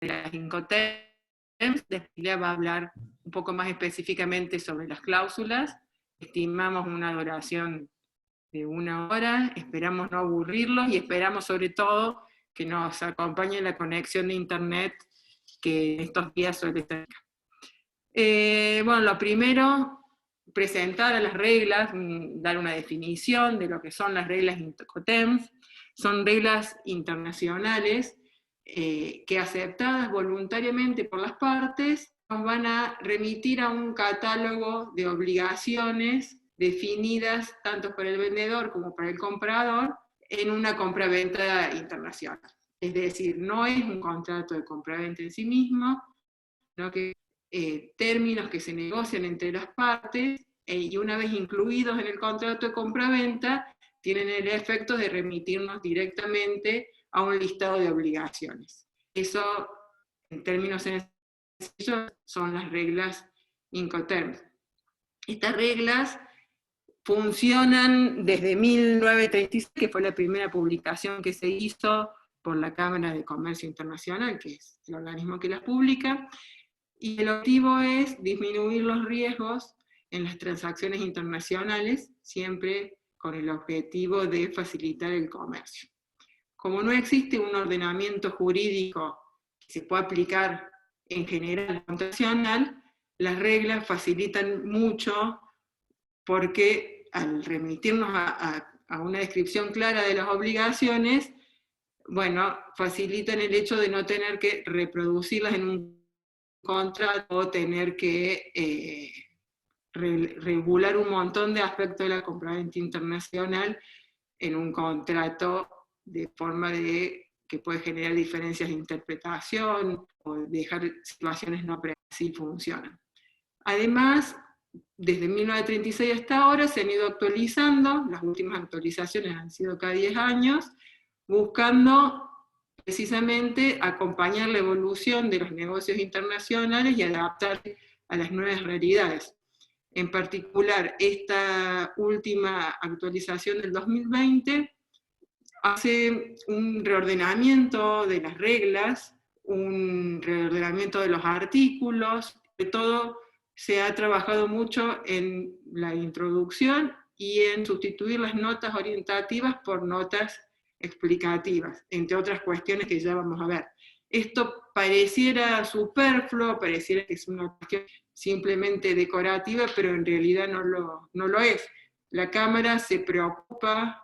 las Incoterms. Después va a hablar un poco más específicamente sobre las cláusulas. Estimamos una duración de 1 hora, esperamos no aburrirlos y esperamos sobre todo que nos acompañe la conexión de internet que estos días suele estar. Bueno, lo primero, presentar a las reglas, dar una definición de lo que son las reglas Incoterms. Son reglas internacionales que, aceptadas voluntariamente por las partes, nos van a remitir a un catálogo de obligaciones definidas tanto por el vendedor como por el comprador en una compraventa internacional. Es decir, no es un contrato de compraventa en sí mismo, sino que términos que se negocian entre las partes y una vez incluidos en el contrato de compraventa, tienen el efecto de remitirnos directamente a un listado de obligaciones. Eso, en términos sencillos, son las reglas Incoterms. Estas reglas funcionan desde 1936, que fue la primera publicación que se hizo por la Cámara de Comercio Internacional, que es el organismo que las publica, y el objetivo es disminuir los riesgos en las transacciones internacionales, siempre con el objetivo de facilitar el comercio. Como no existe un ordenamiento jurídico que se pueda aplicar en general internacional, las reglas facilitan mucho porque al remitirnos a una descripción clara de las obligaciones, bueno, facilitan el hecho de no tener que reproducirlas en un contrato o tener que regular un montón de aspectos de la compraventa internacional en un contrato, de forma de que puede generar diferencias de interpretación o dejar situaciones no precisas. Así funcionan. Además, desde 1936 hasta ahora se han ido actualizando, las últimas actualizaciones han sido cada 10 años, buscando precisamente acompañar la evolución de los negocios internacionales y adaptarse a las nuevas realidades. En particular, esta última actualización del 2020 hace un reordenamiento de las reglas, un reordenamiento de los artículos, sobre todo se ha trabajado mucho en la introducción y en sustituir las notas orientativas por notas explicativas, entre otras cuestiones que ya vamos a ver. Esto pareciera superfluo, pareciera que es una cuestión simplemente decorativa, pero en realidad no lo es. La Cámara se preocupa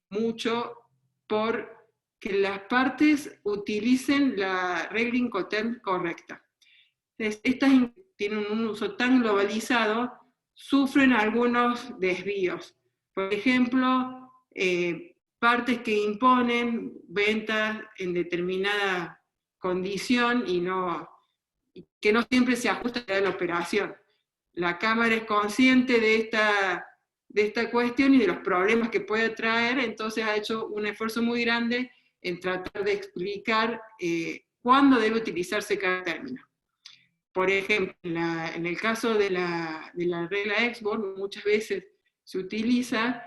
mucho por que las partes utilicen la regla Incoterms correcta. Estas tienen un uso tan globalizado, sufren algunos desvíos. Por ejemplo, partes que imponen ventas en determinada condición y que no siempre se ajusta a la operación. La Cámara es consciente de esta cuestión y de los problemas que puede traer, entonces ha hecho un esfuerzo muy grande en tratar de explicar cuándo debe utilizarse cada término. Por ejemplo, en el caso de la regla Export, muchas veces se utiliza,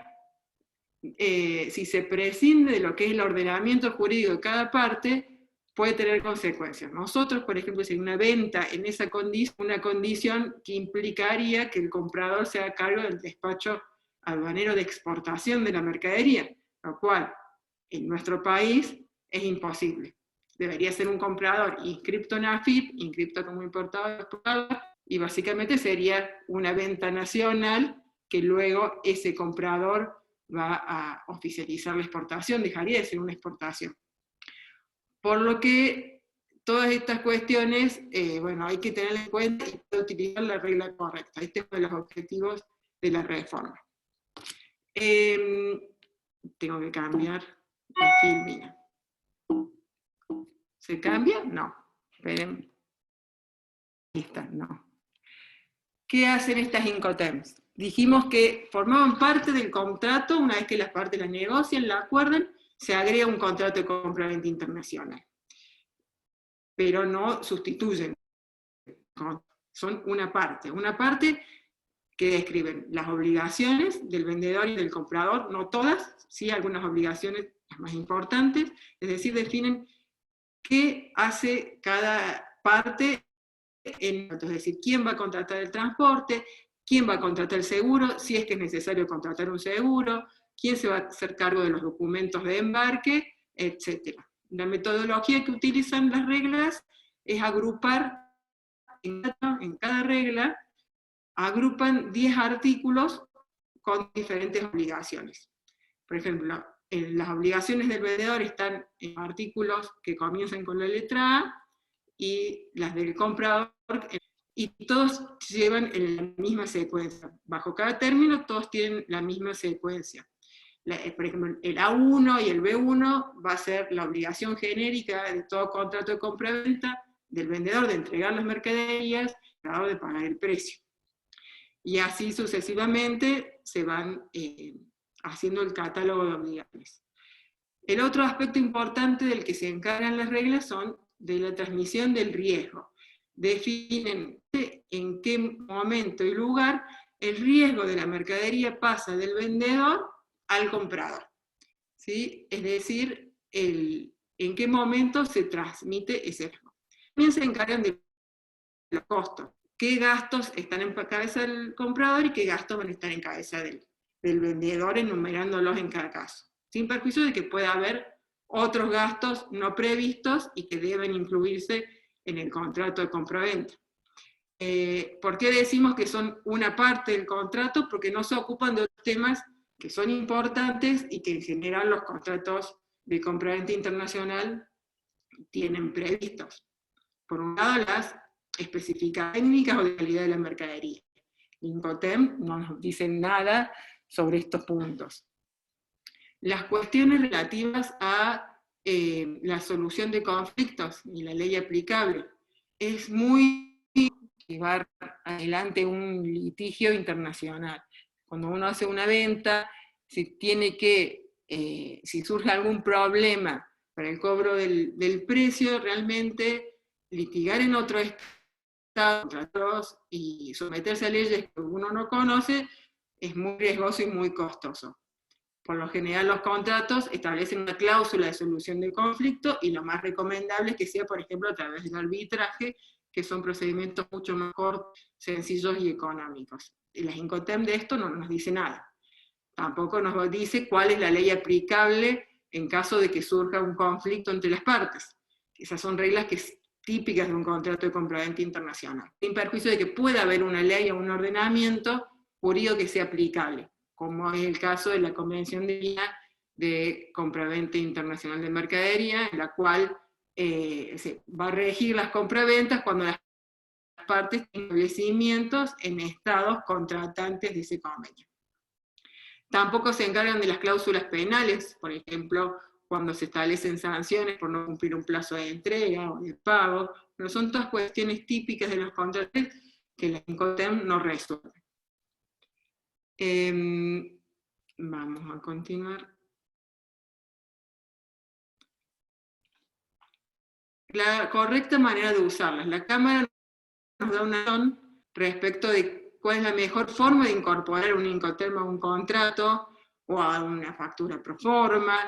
si se prescinde de lo que es el ordenamiento jurídico de cada parte, puede tener consecuencias. Nosotros, por ejemplo, si hay una venta en esa condición, una condición que implicaría que el comprador se haga cargo del despacho aduanero de exportación de la mercadería, lo cual en nuestro país es imposible. Debería ser un comprador inscripto en AFIP, inscripto como importador, y básicamente sería una venta nacional que luego ese comprador va a oficializar la exportación, dejaría de ser una exportación. Por lo que todas estas cuestiones, bueno, hay que tener en cuenta y utilizar la regla correcta. Este es uno de los objetivos de la reforma. Tengo que cambiar la filmina. ¿Se cambia? No. Esperen. Ahí está, no. ¿Qué hacen estas Incoterms? Dijimos que formaban parte del contrato, una vez que las partes la negocian, la acuerdan, se agrega un contrato de compraventa internacional. Pero no sustituyen. Son una parte que describen las obligaciones del vendedor y del comprador, no todas, sí algunas obligaciones las más importantes, es decir, definen qué hace cada parte, es decir, quién va a contratar el transporte, quién va a contratar el seguro, si es que es necesario contratar un seguro, quién se va a hacer cargo de los documentos de embarque, etc. La metodología que utilizan las reglas es agrupar en cada regla, agrupan 10 artículos con diferentes obligaciones. Por ejemplo, las obligaciones del vendedor están en artículos que comienzan con la letra A, y las del comprador, y todos llevan en la misma secuencia. Bajo cada término todos tienen la misma secuencia. Por ejemplo, el A1 y el B1 va a ser la obligación genérica de todo contrato de compra-venta del vendedor de entregar las mercaderías, de pagar el precio. Y así sucesivamente se van haciendo el catálogo de obligaciones. El otro aspecto importante del que se encargan las reglas son de la transmisión del riesgo. Definen en qué momento y lugar el riesgo de la mercadería pasa del vendedor al comprador. ¿Sí? Es decir, en qué momento se transmite ese riesgo. También se encargan de los costos. ¿Qué gastos están en cabeza del comprador y qué gastos van a estar en cabeza del vendedor, enumerándolos en cada caso? Sin perjuicio de que pueda haber otros gastos no previstos y que deben incluirse en el contrato de compraventa. ¿Por qué decimos que son una parte del contrato? Porque no se ocupan de otros temas que son importantes y que en general los contratos de compraventa internacional tienen previstos. Por un lado, las especificaciones técnicas o de calidad de la mercadería. Incoterm no nos dice nada sobre estos puntos. Las cuestiones relativas a la solución de conflictos y la ley aplicable. Es muy llevar adelante un litigio internacional. Cuando uno hace una venta, si surge algún problema para el cobro del precio, realmente litigar en otro estado contra otros y someterse a leyes que uno no conoce es muy riesgoso y muy costoso. Por lo general los contratos establecen una cláusula de solución del conflicto y lo más recomendable es que sea, por ejemplo, a través del arbitraje, que son procedimientos mucho más cortos, sencillos y económicos. Y la Incoterm de esto no nos dice nada. Tampoco nos dice cuál es la ley aplicable en caso de que surja un conflicto entre las partes. Esas son reglas típicas de un contrato de compraventa internacional, sin perjuicio de que pueda haber una ley o un ordenamiento jurídico que sea aplicable, como es el caso de la Convención de Viena de Compraventa Internacional de Mercadería, en la cual se va a regir las compraventas cuando las partes tienen establecimientos en estados contratantes de ese convenio. Tampoco se encargan de las cláusulas penales, por ejemplo, cuando se establecen sanciones por no cumplir un plazo de entrega o de pago, pero son todas cuestiones típicas de los contratos que la Incoterm no resuelve. Vamos a continuar. La correcta manera de usarlas. La Cámara nos da una opinión respecto de cuál es la mejor forma de incorporar un Incoterm a un contrato o a una factura pro forma.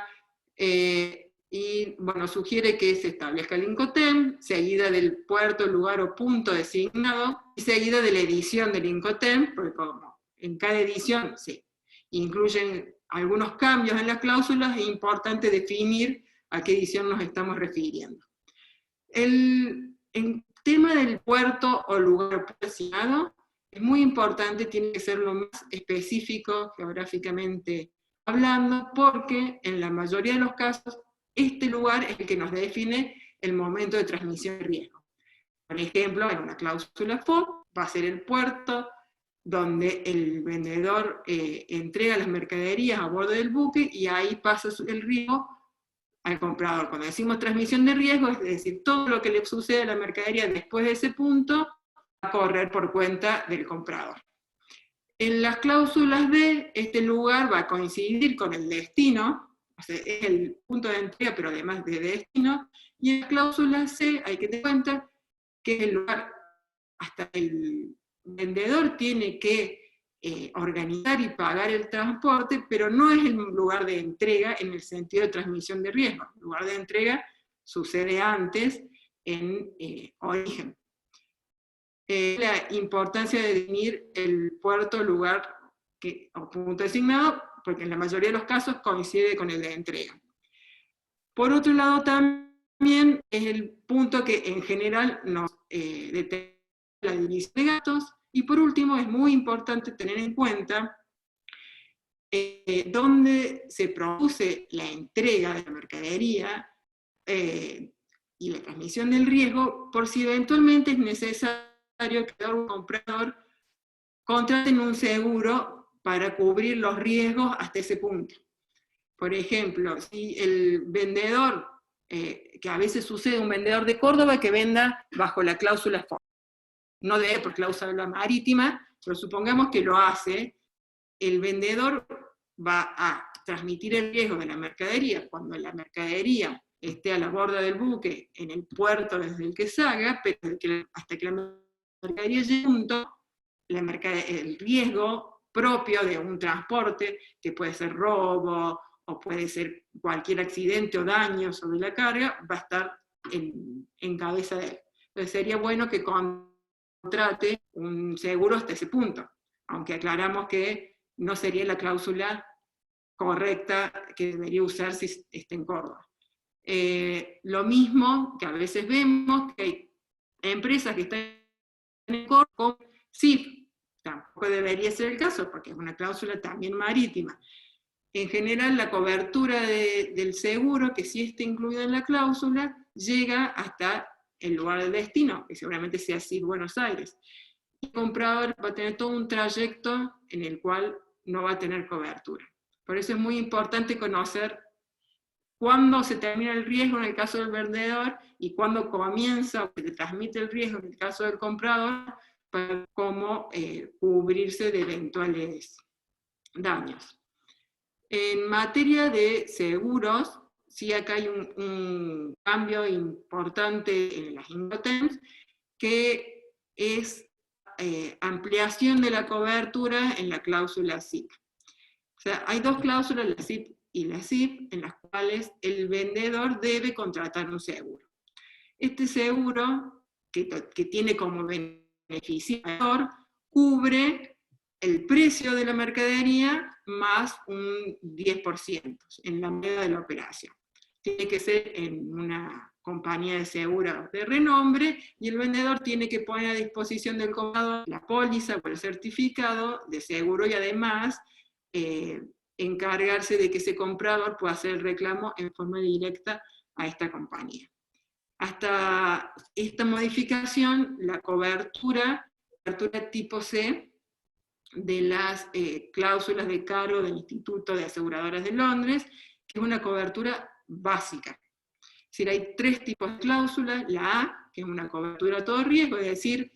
Y bueno, sugiere que se establezca el Incoterm, seguida del puerto, lugar o punto designado, y seguida de la edición del Incoterm, porque como en cada edición se incluyen algunos cambios en las cláusulas, es importante definir a qué edición nos estamos refiriendo. En tema del puerto o lugar designado, es muy importante, tiene que ser lo más específico geográficamente hablando, porque en la mayoría de los casos este lugar es el que nos define el momento de transmisión de riesgo. Por ejemplo, en una cláusula FOB va a ser el puerto donde el vendedor entrega las mercaderías a bordo del buque y ahí pasa el riesgo al comprador. Cuando decimos transmisión de riesgo, es decir, todo lo que le sucede a la mercadería después de ese punto va a correr por cuenta del comprador. En las cláusulas D, este lugar va a coincidir con el destino, o sea, es el punto de entrega, pero además de destino, y en la cláusula C hay que tener en cuenta que es el lugar, hasta el vendedor tiene que organizar y pagar el transporte, pero no es el lugar de entrega en el sentido de transmisión de riesgo. El lugar de entrega sucede antes en origen. La importancia de definir el puerto, lugar o punto designado, porque en la mayoría de los casos coincide con el de entrega. Por otro lado, también es el punto que en general nos determina la división de gastos. Y por último, es muy importante tener en cuenta dónde se produce la entrega de la mercadería y la transmisión del riesgo, por si eventualmente es necesario que un comprador contrate un seguro para cubrir los riesgos hasta ese punto. Por ejemplo, si el vendedor, que a veces sucede, un vendedor de Córdoba que venda bajo la cláusula FOB, no debe por cláusula marítima, pero supongamos que lo hace, el vendedor va a transmitir el riesgo de la mercadería cuando la mercadería esté a la borda del buque, en el puerto desde el que salga, pero hasta que la mercadería llegue a un punto, el riesgo propio de un transporte, que puede ser robo, o puede ser cualquier accidente o daño sobre la carga, va a estar en cabeza de él. Entonces sería bueno que contrate un seguro hasta ese punto, aunque aclaramos que no sería la cláusula correcta que debería usar si está en Córdoba. Lo mismo que a veces vemos que hay empresas que están en Córdoba con CIF, tampoco debería ser el caso porque es una cláusula también marítima. En general la cobertura del seguro, que sí está incluida en la cláusula, llega hasta el lugar de destino, que seguramente sea CIF Buenos Aires. Y el comprador va a tener todo un trayecto en el cual no va a tener cobertura. Por eso es muy importante conocer cuándo se termina el riesgo en el caso del vendedor y cuándo comienza o se transmite el riesgo en el caso del comprador, para cómo cubrirse de eventuales daños. En materia de seguros, sí acá hay un cambio importante en las Incoterms, que es ampliación de la cobertura en la cláusula CIP. O sea, hay dos cláusulas, la CIP y la CIP, en las cuales el vendedor debe contratar un seguro. Este seguro, que tiene como beneficiador, cubre el precio de la mercadería más un 10% en la medida de la operación. Tiene que ser en una compañía de seguros de renombre, y el vendedor tiene que poner a disposición del comprador la póliza o el certificado de seguro, y además encargarse de que ese comprador pueda hacer el reclamo en forma directa a esta compañía. Hasta esta modificación, la cobertura tipo C de las cláusulas de cargo del Instituto de Aseguradoras de Londres, que es una cobertura básica. Es decir, hay tres tipos de cláusulas: la A, que es una cobertura a todo riesgo, es decir,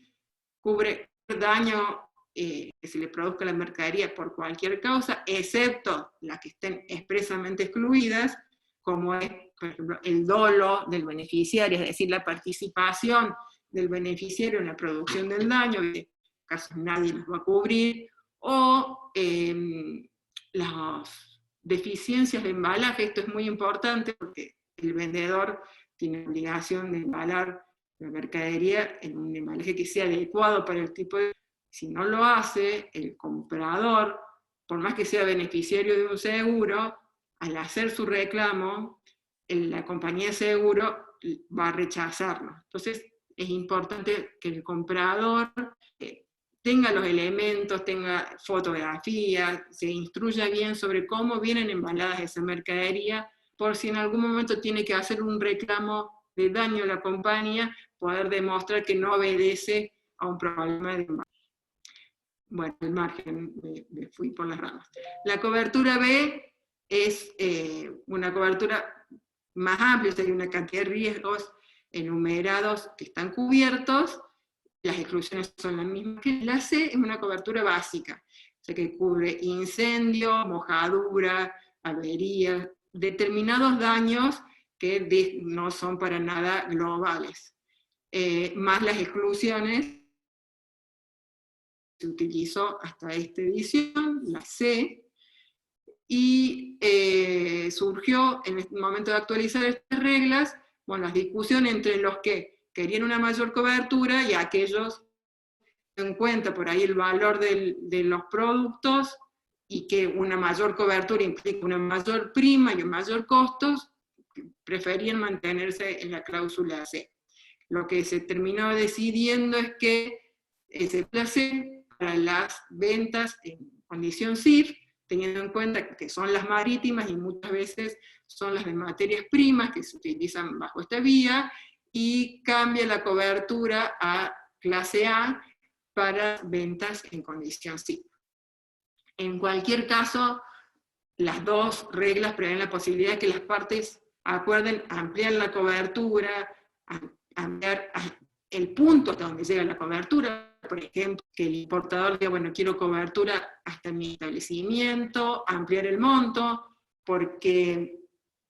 cubre daño que se le produzca a la mercadería por cualquier causa, excepto las que estén expresamente excluidas, como es, por ejemplo, el dolo del beneficiario, es decir, la participación del beneficiario en la producción del daño, en este caso nadie los va a cubrir, o las deficiencias de embalaje. Esto es muy importante porque el vendedor tiene obligación de embalar la mercadería en un embalaje que sea adecuado para el tipo de... Si no lo hace, el comprador, por más que sea beneficiario de un seguro, al hacer su reclamo, la compañía de seguro va a rechazarlo. Entonces es importante que el comprador tenga los elementos, tenga fotografías, se instruya bien sobre cómo vienen embaladas esa mercadería, por si en algún momento tiene que hacer un reclamo de daño a la compañía, poder demostrar que no obedece a un problema de embalaje. Bueno, el margen, me fui por las ramas. La cobertura B es una cobertura más amplia, o sea, hay una cantidad de riesgos enumerados que están cubiertos, las exclusiones son las mismas que la C. Es una cobertura básica, o sea, que cubre incendio, mojadura, averías, determinados daños que no son para nada globales, más las exclusiones se utilizó hasta esta edición, la C, y surgió en el momento de actualizar estas reglas Bueno, las discusiones entre los que querían una mayor cobertura y aquellos que en cuenta por ahí el valor de los productos y que una mayor cobertura implica una mayor prima y un mayor costos, preferían mantenerse en la cláusula C. Lo que se terminó decidiendo es que se place para las ventas en condición CIF, teniendo en cuenta que son las marítimas y muchas veces son las de materias primas que se utilizan bajo esta vía, y cambia la cobertura a clase A para ventas en condición CIF. En cualquier caso, las dos reglas prevén la posibilidad de que las partes acuerden ampliar la cobertura, ampliar el punto hasta donde llega la cobertura. Por ejemplo, que el importador diga, bueno, quiero cobertura hasta mi establecimiento, ampliar el monto, porque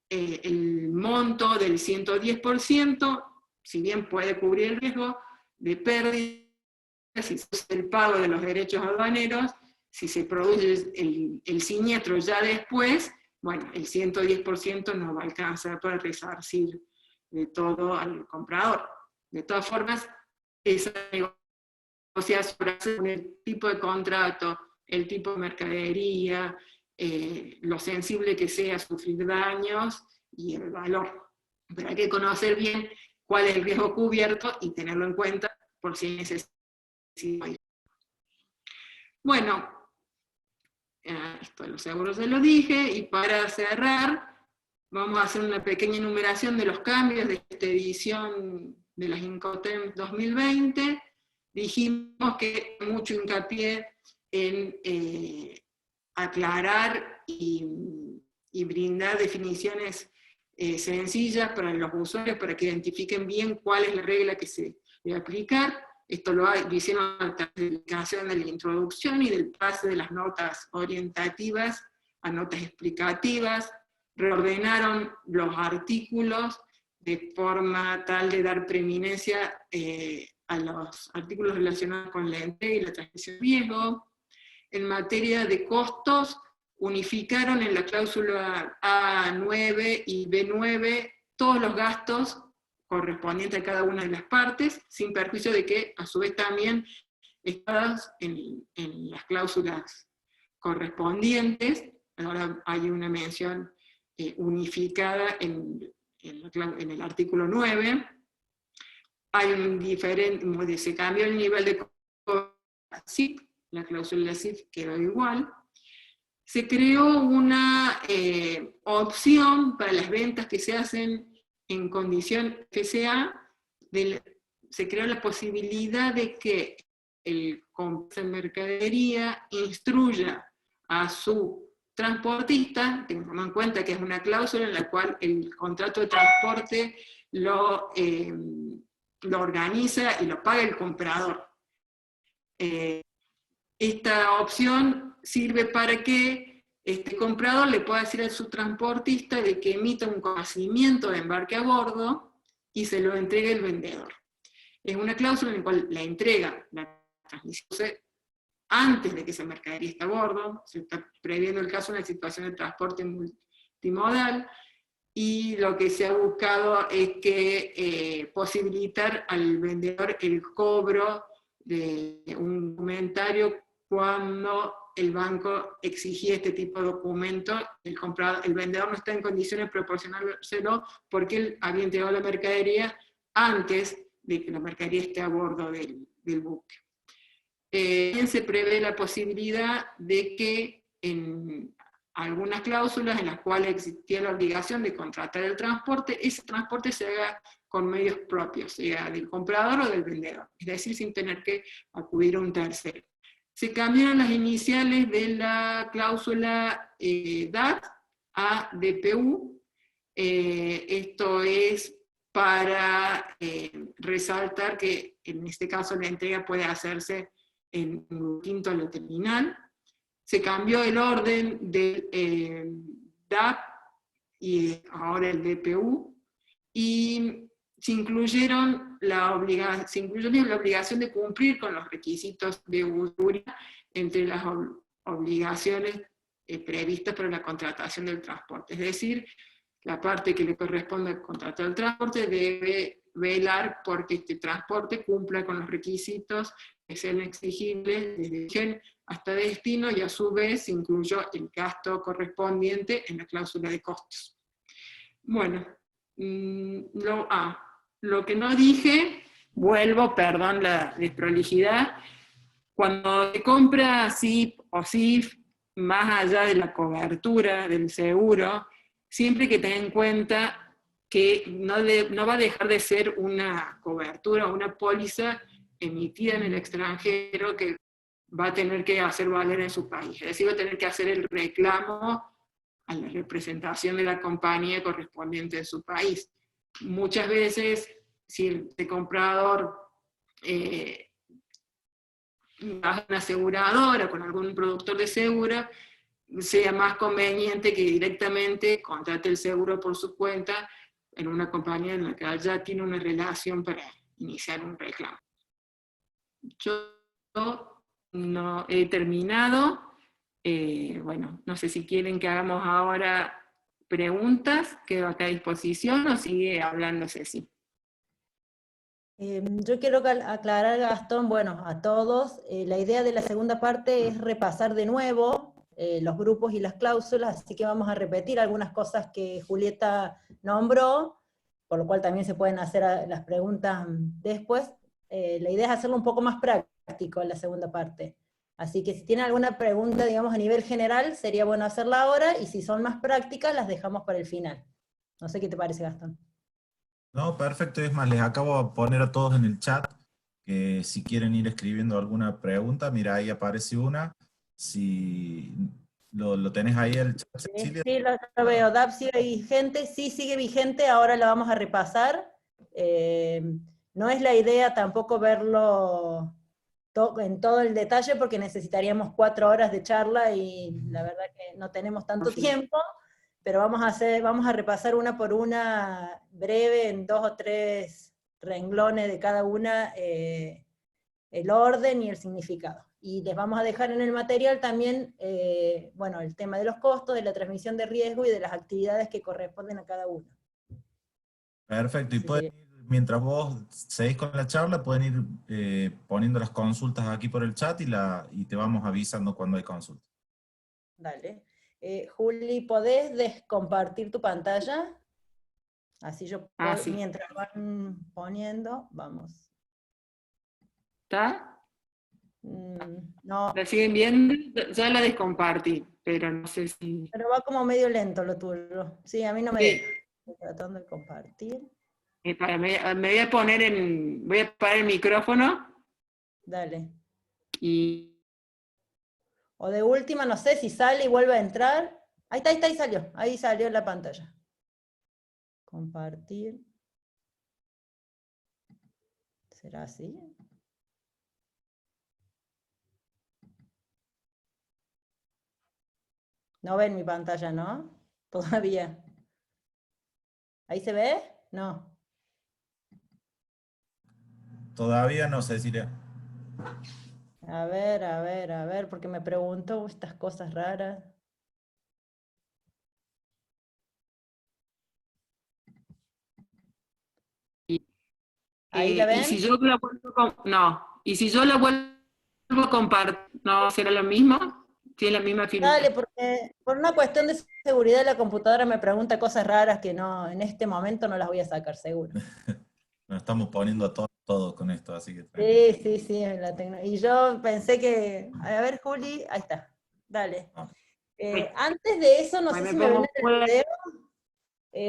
el monto del 110%, si bien puede cubrir el riesgo de pérdida, si es el pago de los derechos aduaneros, si se produce el siniestro ya después, bueno, el 110% no va a alcanzar para resarcir de todo al comprador. De todas formas, esa negociación, el tipo de contrato, el tipo de mercadería, lo sensible que sea a sufrir daños y el valor. Pero hay que conocer bien cuál es el riesgo cubierto y tenerlo en cuenta por si necesita. Bueno, esto de los seguros ya lo dije, y para cerrar, vamos a hacer una pequeña enumeración de los cambios de esta edición de las Incoterm 2020. Dijimos que mucho hincapié en aclarar y brindar definiciones sencillas para los usuarios, para que identifiquen bien cuál es la regla que se debe aplicar. Esto lo hicieron a través de la aplicación de la introducción y del pase de las notas orientativas a notas explicativas, reordenaron los artículos de forma tal de dar preeminencia a los artículos relacionados con la entrega y la transmisión de riesgo. En materia de costos, unificaron en la cláusula A9 y B9 todos los gastos correspondientes a cada una de las partes, sin perjuicio de que a su vez también estadas en las cláusulas correspondientes. Ahora hay una mención unificada en el artículo 9. Hay un diferente, se cambió el nivel de CIF, la cláusula CIF quedó igual. Se creó una opción para las ventas que se hacen en condición FCA, se creó la posibilidad de que el comprador de mercadería instruya a su transportista, tengamos en cuenta que es una cláusula en la cual el contrato de transporte lo organiza y lo paga el comprador. Esta opción sirve para que este comprador le pueda decir a su transportista de que emita un conocimiento de embarque a bordo y se lo entregue el vendedor. Es una cláusula en la cual la entrega, la transmisión, antes de que esa mercadería esté a bordo, se está previendo el caso de una situación de transporte multimodal, y lo que se ha buscado es que posibilitar al vendedor el cobro de un documentario cuando el banco exigía este tipo de documento, el vendedor no está en condiciones de proporcionárselo porque él había entregado la mercadería antes de que la mercadería esté a bordo del buque. También se prevé la posibilidad de que en algunas cláusulas en las cuales existía la obligación de contratar el transporte, ese transporte se haga con medios propios, sea del comprador o del vendedor, es decir, sin tener que acudir a un tercero. Se cambiaron las iniciales de la cláusula DAT a DPU. Esto es para resaltar que en este caso la entrega puede hacerse en un quinto a lo terminal. Se cambió el orden del DAP y ahora el DPU, y se incluyó la obligación de cumplir con los requisitos de usuria entre las obligaciones previstas para la contratación del transporte. Es decir, la parte que le corresponde contratar el transporte debe velar porque este transporte cumpla con los requisitos que sean exigibles desde origen hasta destino, y a su vez incluyó el gasto correspondiente en la cláusula de costos. Bueno, lo que no dije, vuelvo, perdón la desprolijidad, cuando se compra SIP o SIF, más allá de la cobertura del seguro, siempre que tenga en cuenta que no va a dejar de ser una cobertura o una póliza emitida en el extranjero que va a tener que hacer valer en su país. Es decir, va a tener que hacer el reclamo a la representación de la compañía correspondiente de su país. Muchas veces, si el comprador va a una aseguradora con algún productor de seguro, sea más conveniente que directamente contrate el seguro por su cuenta en una compañía en la que ya tiene una relación para iniciar un reclamo. Yo no he terminado. Bueno, no sé si quieren que hagamos ahora preguntas, quedo acá a disposición, o sigue hablando Ceci. Yo quiero aclarar, Gastón, bueno, a todos, la idea de la segunda parte es repasar de nuevo los grupos y las cláusulas, así que vamos a repetir algunas cosas que Julieta nombró, por lo cual también se pueden hacer las preguntas después. La idea es hacerlo un poco más práctico en la segunda parte. Así que si tienen alguna pregunta, digamos, a nivel general, sería bueno hacerla ahora, y si son más prácticas, las dejamos para el final. No sé qué te parece, Gastón. No, perfecto. Es más, les acabo de poner a todos en el chat que si quieren ir escribiendo alguna pregunta, mira, ahí aparece una. Si lo tenés ahí el chat, Cecilia. Sí, lo veo. DAP sigue vigente, sí sigue vigente, ahora lo vamos a repasar. No es la idea tampoco verlo en todo el detalle, porque necesitaríamos 4 horas de charla y la verdad que no tenemos tanto tiempo, pero vamos a repasar una por una, breve, en 2 o 3 renglones de cada una, el orden y el significado. Y les vamos a dejar en el material también, bueno, el tema de los costos, de la transmisión de riesgo y de las actividades que corresponden a cada uno. Perfecto, y pueden ir, mientras vos seguís con la charla, pueden ir poniendo las consultas aquí por el chat y te vamos avisando cuando hay consultas. Dale. Juli, ¿podés descompartir tu pantalla? Así yo puedo, Sí. mientras van poniendo, vamos. ¿Está? No. ¿La siguen viendo? Ya la descompartí, pero no sé si... Pero va como medio lento lo tuyo. Sí, a mí no me deja. Estoy tratando de compartir. Me voy a poner voy a apagar el micrófono. Dale. Y... O de última, no sé si sale y vuelve a entrar. Ahí está, ahí salió. Ahí salió la pantalla. Compartir. ¿Será así? No ven mi pantalla, ¿no? Todavía. ¿Ahí se ve? No. Todavía no, Cecilia. A ver, porque me pregunto estas cosas raras. ¿Ahí la ven? Y si yo la vuelvo y si yo la vuelvo a compartir, ¿no será lo mismo? ¿Tiene la misma finalidad? Dale, porque por una cuestión de seguridad la computadora me pregunta cosas raras que no, en este momento no las voy a sacar, seguro. Nos estamos poniendo a todos con esto, así que... Sí, y yo pensé que... A ver, Juli, ahí está. Dale. Antes de eso, no sé si me ven en el video,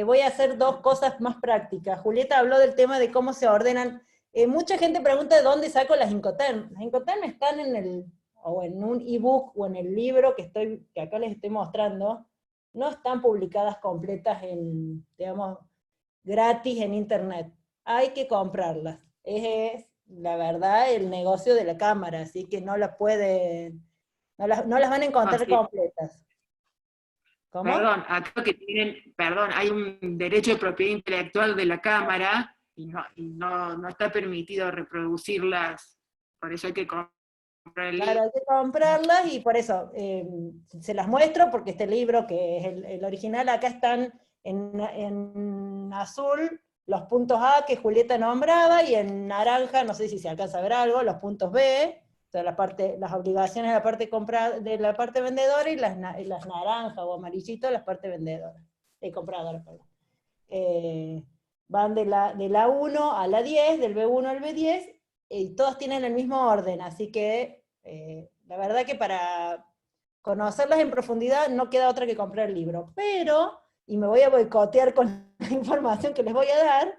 voy a hacer 2 cosas más prácticas. Julieta habló del tema de cómo se ordenan. Mucha gente pregunta de dónde saco las Incoterm. Las Incoterm están o en un ebook o en el libro que acá les estoy mostrando. No están publicadas completas digamos, gratis en internet. Hay que comprarlas. Es, la verdad, el negocio de la cámara, así que no las van a encontrar completas. ¿Cómo? Perdón, hay un derecho de propiedad intelectual de la cámara y no está permitido reproducirlas, por eso hay que comprar el libro. Claro, hay que comprarlas y por eso se las muestro, porque este libro, que es el original, acá están en azul los puntos A que Julieta nombraba, y en naranja, no sé si se alcanza a ver algo, los puntos B, o sea, las obligaciones de de la parte vendedora, y las naranjas o amarillitos las partes vendedoras, compradoras, perdón. Van de la 1 a la 10, del B1 al B10, y todos tienen el mismo orden, así que la verdad que para conocerlas en profundidad no queda otra que comprar el libro, pero, y me voy a boicotear con la información que les voy a dar,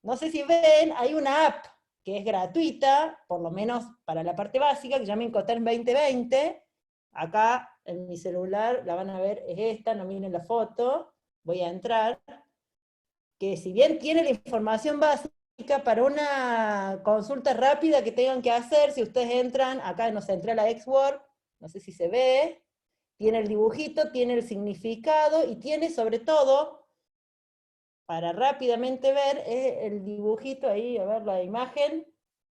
no sé si ven, hay una app que es gratuita, por lo menos para la parte básica, que se llama Incoterms 2020, acá en mi celular, la van a ver, es esta, no miren la foto, voy a entrar, que si bien tiene la información básica, para una consulta rápida que tengan que hacer, si ustedes entran, acá no sé, entré a la Xwork, no sé si se ve, tiene el dibujito, tiene el significado, y tiene sobre todo, para rápidamente ver, el dibujito ahí, a ver la imagen,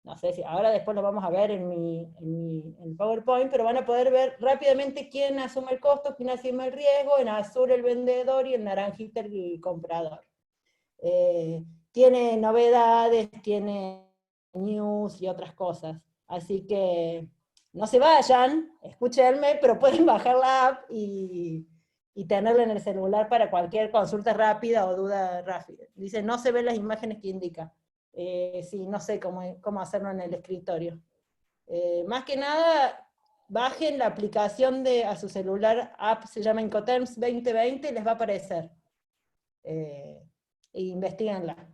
no sé si ahora después lo vamos a ver en PowerPoint, pero van a poder ver rápidamente quién asume el costo, quién asume el riesgo, en azul el vendedor y en naranjita el comprador. Tiene novedades, tiene news y otras cosas, así que no se vayan, escúchenme, pero pueden bajar la app y tenerla en el celular para cualquier consulta rápida o duda rápida. Dice, no se ven las imágenes que indica. Sí, no sé cómo hacerlo en el escritorio. Más que nada, bajen la aplicación a su celular, app se llama Incoterms 2020, y les va a aparecer. E investiguenla.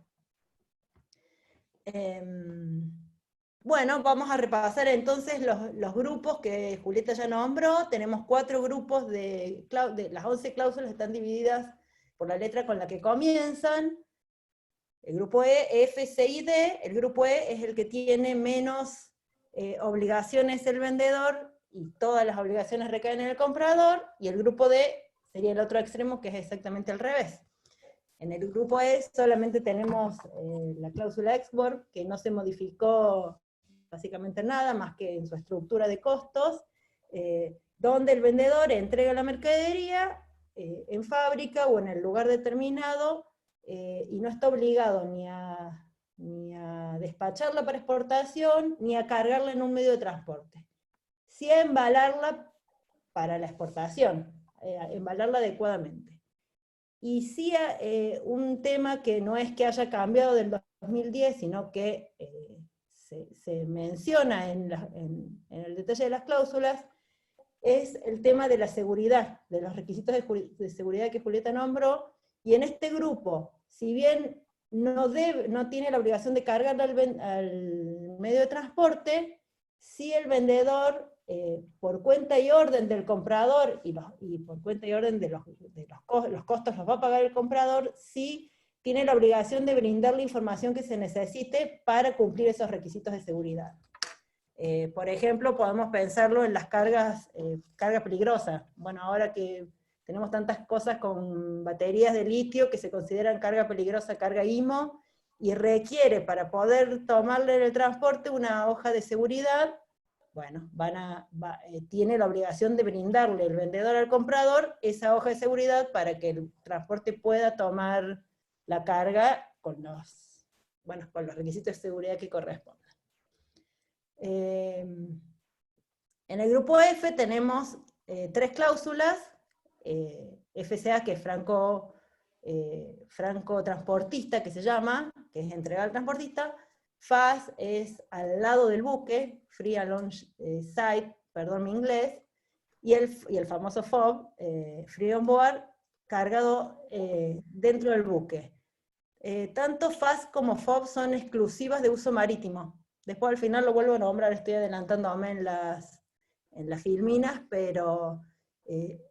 Bueno, vamos a repasar entonces los grupos que Julieta ya nombró. Tenemos 4 grupos las 11 cláusulas están divididas por la letra con la que comienzan. El grupo E, F, C y D. El grupo E es el que tiene menos obligaciones el vendedor, y todas las obligaciones recaen en el comprador, y el grupo D sería el otro extremo, que es exactamente al revés. En el grupo E solamente tenemos la cláusula export, que no se modificó básicamente nada, más que en su estructura de costos, donde el vendedor entrega la mercadería en fábrica o en el lugar determinado, y no está obligado ni a despacharla para exportación, ni a cargarla en un medio de transporte. Sí a embalarla para la exportación, embalarla adecuadamente. Y sí un tema que no es que haya cambiado del 2010, sino que se menciona en el detalle de las cláusulas, es el tema de la seguridad, de los requisitos de seguridad que Julieta nombró, y en este grupo, si bien no tiene la obligación de cargar al medio de transporte, sí el vendedor, por cuenta y orden del comprador, y por cuenta y orden de los costos los va a pagar el comprador, sí tiene la obligación de brindar la información que se necesite para cumplir esos requisitos de seguridad. Por ejemplo, podemos pensarlo en las cargas peligrosas. Bueno, ahora que tenemos tantas cosas con baterías de litio que se consideran carga peligrosa, carga IMO, y requiere para poder tomarle en el transporte una hoja de seguridad, bueno, tiene la obligación de brindarle el vendedor al comprador esa hoja de seguridad para que el transporte pueda tomar la carga con los requisitos de seguridad que correspondan. En el grupo F tenemos 3 cláusulas, FCA, que es franco transportista, que se llama, que es entregar al transportista. FAS es al lado del buque, Free Alongside, perdón mi inglés, y el famoso FOB, Free On Board, cargado dentro del buque. Tanto FAS como FOB son exclusivas de uso marítimo. Después al final lo vuelvo a nombrar, estoy adelantándome en las filminas, pero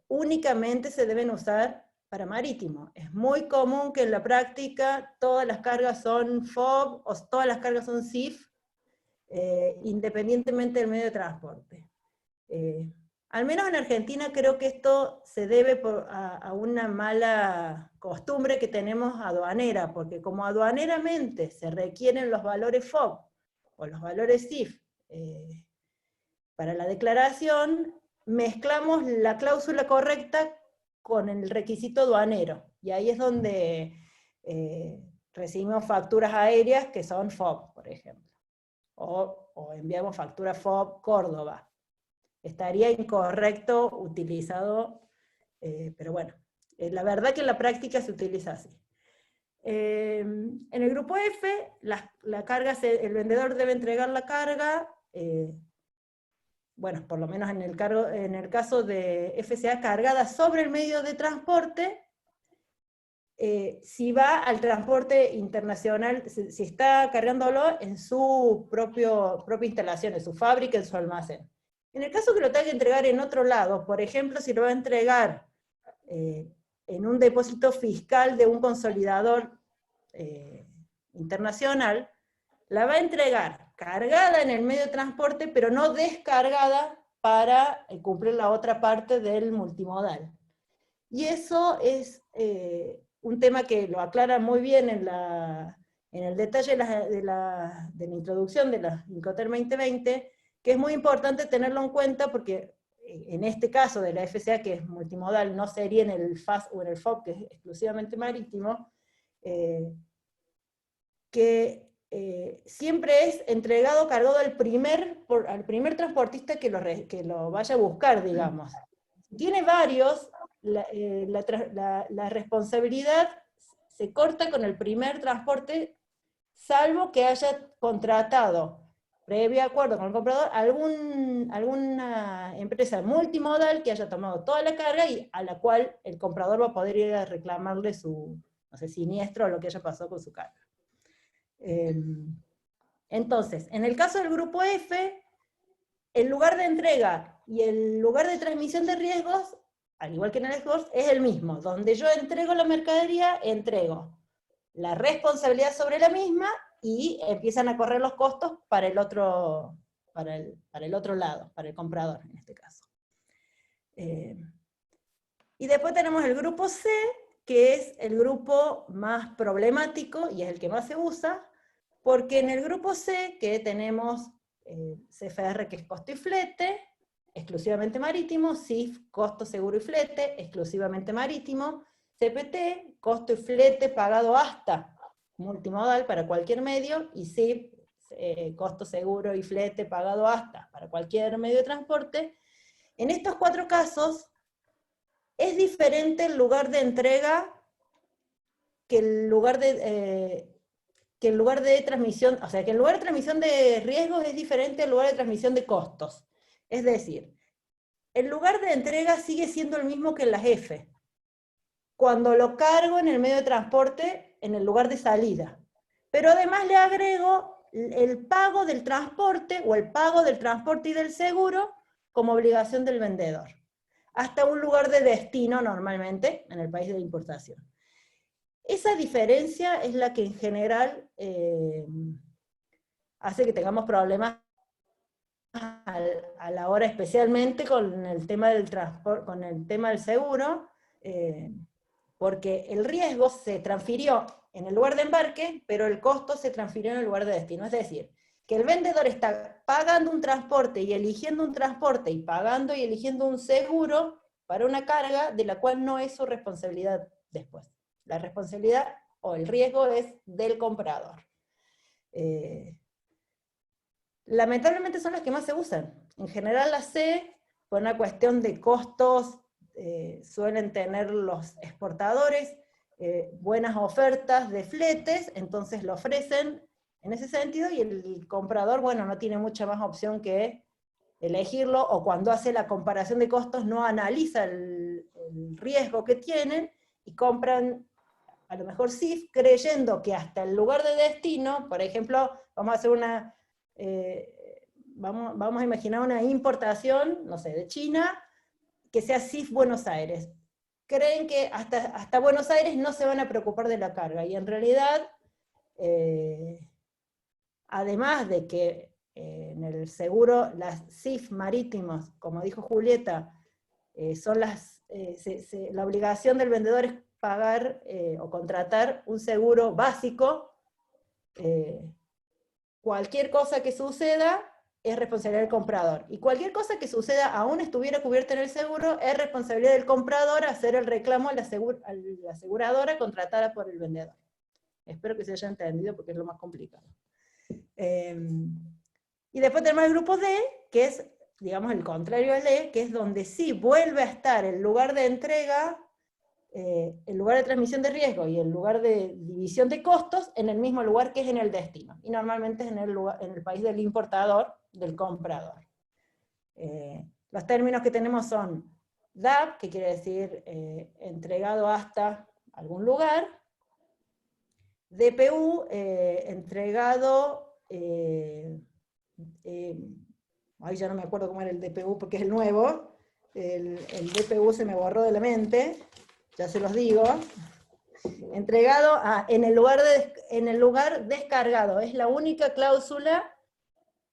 únicamente se deben usar para marítimo. Es muy común que en la práctica todas las cargas son FOB o todas las cargas son CIF, independientemente del medio de transporte. Al menos en Argentina creo que esto se debe a una mala costumbre que tenemos aduanera, porque como aduaneramente se requieren los valores FOB o los valores CIF para la declaración, mezclamos la cláusula correcta con el requisito aduanero. Y ahí es donde recibimos facturas aéreas que son FOB, por ejemplo. O enviamos factura FOB Córdoba. Estaría incorrecto utilizado, pero bueno, la verdad que en la práctica se utiliza así. En el grupo F, la carga el vendedor debe entregar la carga, bueno, por lo menos en el caso de FCA, cargada sobre el medio de transporte. Si va al transporte internacional, si está cargándolo en su propia instalación, en su fábrica, en su almacén. En el caso que lo tenga que entregar en otro lado, por ejemplo, si lo va a entregar en un depósito fiscal de un consolidador internacional, la va a entregar cargada en el medio de transporte, pero no descargada para cumplir la otra parte del multimodal. Y eso es un tema que lo aclara muy bien en el detalle de la introducción de la Incoterm 2020, que es muy importante tenerlo en cuenta porque en este caso de la FCA, que es multimodal, no sería en el FAS o en el FOB, que es exclusivamente marítimo, que siempre es entregado, cargado al primer transportista que lo vaya a buscar, digamos. Tiene varios, la responsabilidad se corta con el primer transporte, salvo que haya contratado, previo acuerdo con el comprador, alguna empresa multimodal que haya tomado toda la carga y a la cual el comprador va a poder ir a reclamarle su, no sé, siniestro o lo que haya pasado con su carga. Entonces, en el caso del grupo F, el lugar de entrega y el lugar de transmisión de riesgos, al igual que en el export, es el mismo. Donde yo entrego la mercadería, entrego la responsabilidad sobre la misma y empiezan a correr los costos para el otro lado, para el comprador en este caso. Y después tenemos el grupo C, que es el grupo más problemático y es el que más se usa, porque en el grupo C, que tenemos CFR, que es costo y flete, exclusivamente marítimo, CIF, costo, seguro y flete, exclusivamente marítimo, CPT, costo y flete pagado hasta multimodal para cualquier medio, y CIF, costo, seguro y flete pagado hasta para cualquier medio de transporte. En estos 4 casos, es diferente el lugar de entrega que el lugar de transmisión, o sea, que el lugar de transmisión de riesgos es diferente al lugar de transmisión de costos. Es decir, el lugar de entrega sigue siendo el mismo que en las F, cuando lo cargo en el medio de transporte, en el lugar de salida. Pero además le agrego el pago del transporte, o el pago del transporte y del seguro, como obligación del vendedor, hasta un lugar de destino normalmente, en el país de importación. Esa diferencia es la que en general hace que tengamos problemas a la hora, especialmente con el tema del transporte, con el tema del seguro, porque el riesgo se transfirió en el lugar de embarque, pero el costo se transfirió en el lugar de destino. Es decir, que el vendedor está pagando un transporte y eligiendo un transporte, y pagando y eligiendo un seguro para una carga de la cual no es su responsabilidad después. La responsabilidad o el riesgo es del comprador. Lamentablemente son las que más se usan. En general la C, por una cuestión de costos, suelen tener los exportadores buenas ofertas de fletes, entonces lo ofrecen en ese sentido, y el comprador, bueno, no tiene mucha más opción que elegirlo, o cuando hace la comparación de costos no analiza el riesgo que tienen, y compran a lo mejor CIF, creyendo que hasta el lugar de destino, por ejemplo, vamos a hacer una, vamos a imaginar una importación, no sé, de China, que sea CIF Buenos Aires. Creen que hasta Buenos Aires no se van a preocupar de la carga, y en realidad, además de que en el seguro, las CIF marítimos, como dijo Julieta, son la obligación del vendedor es pagar o contratar un seguro básico. Cualquier cosa que suceda, es responsabilidad del comprador. Y cualquier cosa que suceda, aún estuviera cubierta en el seguro, es responsabilidad del comprador hacer el reclamo a la aseguradora contratada por el vendedor. Espero que se haya entendido porque es lo más complicado. Y después tenemos el grupo D, que es, digamos, el contrario al E, que es donde sí vuelve a estar el lugar de entrega, el lugar de transmisión de riesgo y el lugar de división de costos en el mismo lugar que es en el destino. Y normalmente es en el país del importador, del comprador. Los términos que tenemos son DAP, que quiere decir entregado hasta algún lugar, DPU, entregado, ahí ya no me acuerdo cómo era el DPU porque es el nuevo, el DPU se me borró de la mente, ya se los digo, entregado en el lugar descargado, es la única cláusula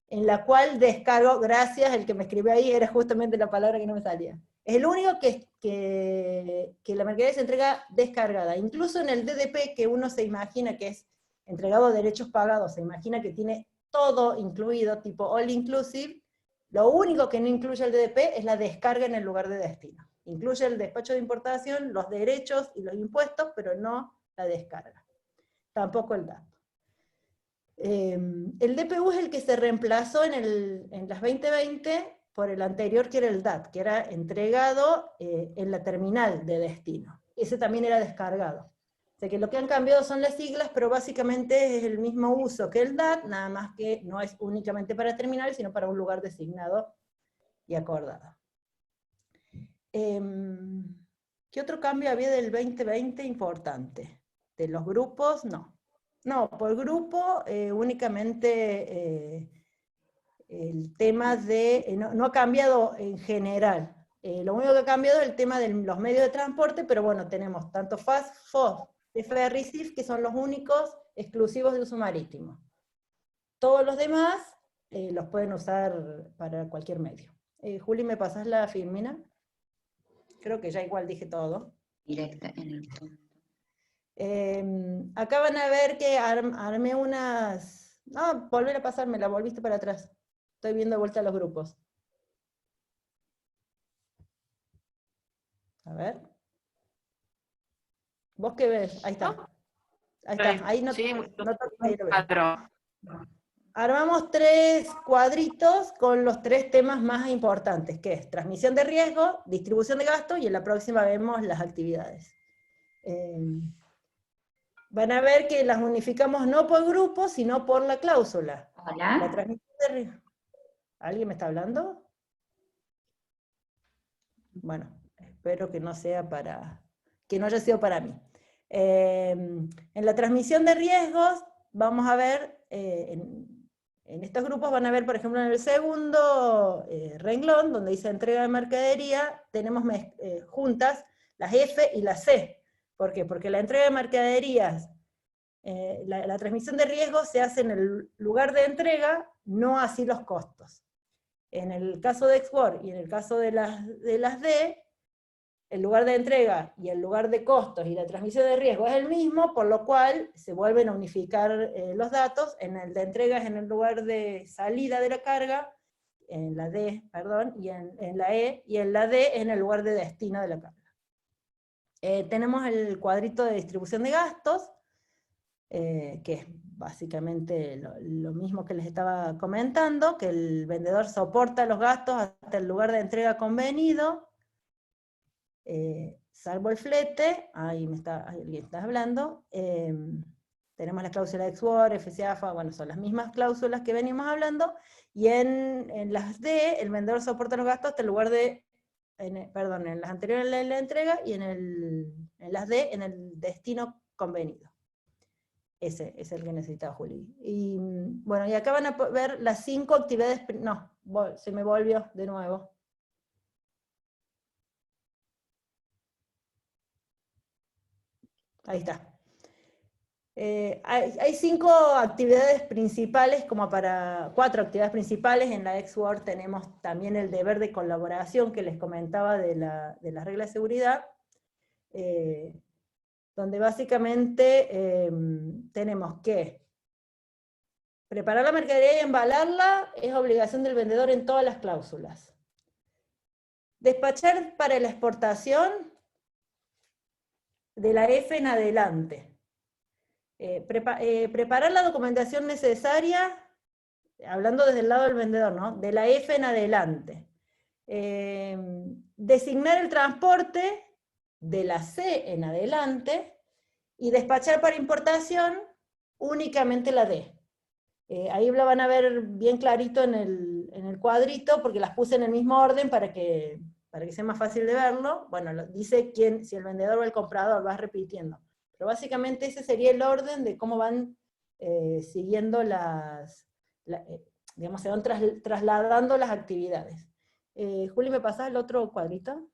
en la cual descargo, gracias, el que me escribió ahí era justamente la palabra que no me salía. Es el único que la mercadería se entrega descargada. Incluso en el DDP, que uno se imagina que es entregado a derechos pagados, se imagina que tiene todo incluido, tipo all inclusive, lo único que no incluye el DDP es la descarga en el lugar de destino. Incluye el despacho de importación, los derechos y los impuestos, pero no la descarga. Tampoco el dato. El DPU es el que se reemplazó en las 2020 por el anterior, que era el DAT, que era entregado en la terminal de destino. Ese también era descargado. O sea que lo que han cambiado son las siglas, pero básicamente es el mismo uso que el DAT, nada más que no es únicamente para terminal, sino para un lugar designado y acordado. ¿Qué otro cambio había del 2020 importante? ¿De los grupos? No. No, por grupo únicamente el tema de... no ha cambiado en general. Lo único que ha cambiado es el tema de los medios de transporte, pero bueno, tenemos tanto FAST, FOS, FR y CIF, que son los únicos exclusivos de uso marítimo. Todos los demás los pueden usar para cualquier medio. Juli, ¿me pasas la filmina? Creo que ya igual dije todo. Directa en el punto. Acá van a ver que armé unas... No, volver a pasarme, la volviste para atrás. Estoy viendo de vuelta los grupos. A ver. ¿Vos qué ves? Ahí está. Ahí está. Ahí no, sí, ahí lo veo. Armamos 3 cuadritos con los 3 temas más importantes, que es transmisión de riesgo, distribución de gasto, y en la próxima vemos las actividades. Van a ver que las unificamos no por grupo, sino por la cláusula. Hola. La transmisión de riesgo. ¿Alguien me está hablando? Bueno, espero que no sea que no haya sido para mí. En la transmisión de riesgos, vamos a ver, en estos grupos van a ver, por ejemplo, en el segundo renglón, donde dice entrega de mercadería, tenemos juntas las F y las C. ¿Por qué? Porque la entrega de mercaderías, la transmisión de riesgos se hace en el lugar de entrega, no así los costos. En el caso de Export y en el caso de las D, el lugar de entrega y el lugar de costos y la transmisión de riesgo es el mismo, por lo cual se vuelven a unificar los datos. En el de entrega es en el lugar de salida de la carga, en la D, perdón, y en la E, y en la D en el lugar de destino de la carga. Tenemos el cuadrito de distribución de gastos, que es básicamente lo mismo que les estaba comentando, que el vendedor soporta los gastos hasta el lugar de entrega convenido, salvo el flete, ahí alguien está hablando, tenemos la cláusula de Export, FCAFA, bueno, son las mismas cláusulas que venimos hablando, y en las D, el vendedor soporta los gastos hasta el lugar de, perdón, en las anteriores en la entrega, y en las D, en el destino convenido. Ese es el que necesitaba Juli. Y bueno, y acá van a ver las 5 actividades, no, se me volvió de nuevo. Ahí está. Hay 5 actividades principales, 4 actividades principales. En la Ex-World tenemos también el deber de colaboración que les comentaba de las reglas de seguridad, donde básicamente tenemos que Preparar la mercadería y embalarla es obligación del vendedor en todas las cláusulas. Despachar para la exportación de la F en adelante. Preparar la documentación necesaria, hablando desde el lado del vendedor, ¿no? De la F en adelante. Designar el transporte de la C en adelante, y despachar para importación únicamente la D. Ahí lo van a ver bien clarito en el cuadrito, porque las puse en el mismo orden para que sea más fácil de verlo. Bueno, dice si el vendedor o el comprador, va repitiendo. Pero básicamente ese sería el orden de cómo van siguiendo digamos, se van trasladando las actividades. Juli, ¿me pasás el otro cuadrito?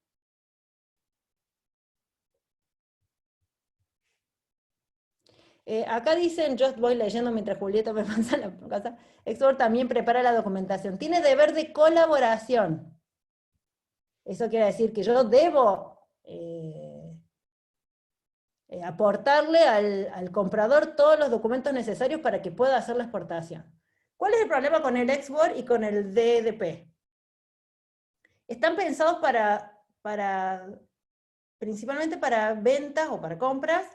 Acá dicen, yo voy leyendo mientras Julieta me pasa la casa, Export también prepara la documentación. Tiene deber de colaboración. Eso quiere decir que yo debo aportarle al comprador todos los documentos necesarios para que pueda hacer la exportación. ¿Cuál es el problema con el Export y con el DDP? Están pensados principalmente para ventas o para compras